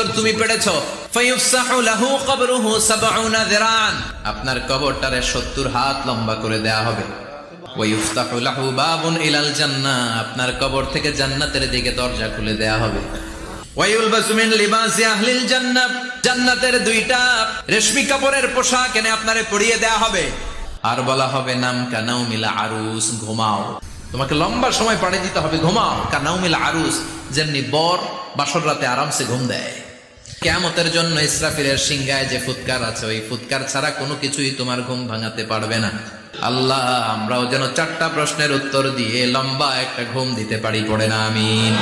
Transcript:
উত্তর তুমি পেরেছো। ফায়ুফসাহু লাহু কবরুহু 70 যিরান, আপনার কবরটারে 70 হাত লম্বা করে দেয়া হবে। ওয়ায়ুফতাহু লাহু বাবুন ইলাল জান্নাহ, আপনার কবর থেকে জান্নাতের দিকে দরজা খুলে দেয়া হবে। ওয়ায়ুলবাসু মিন লিবাসি আহলিল জান্নাহ, জান্নাতের 2টা রেশমি কাপড়ের পোশাক এনে আপনারে পরিয়ে দেয়া হবে। আর বলা হবে নাম কানাউমিল আরুস, ঘুমাও। তোমাকে লম্বা সময় পাড়ি দিতে হবে, ঘুমাও। কানাউমিল আরুস, যেমনি বর বাসর রাতে আরামসে ঘুম দেয়। কিয়ামতের জন্য ইসরাফিলের সিংহায় যে ফুৎকার আছে, ওই ফুৎকার ছাড়া কোনো কিছুই তোমার ঘুম ভাঙাতে পারবে না। আল্লাহ, আমরাও যেন 4টা প্রশ্নের উত্তর দিয়ে লম্বা একটা ঘুম দিতে পারি, পড়ে না আমিন।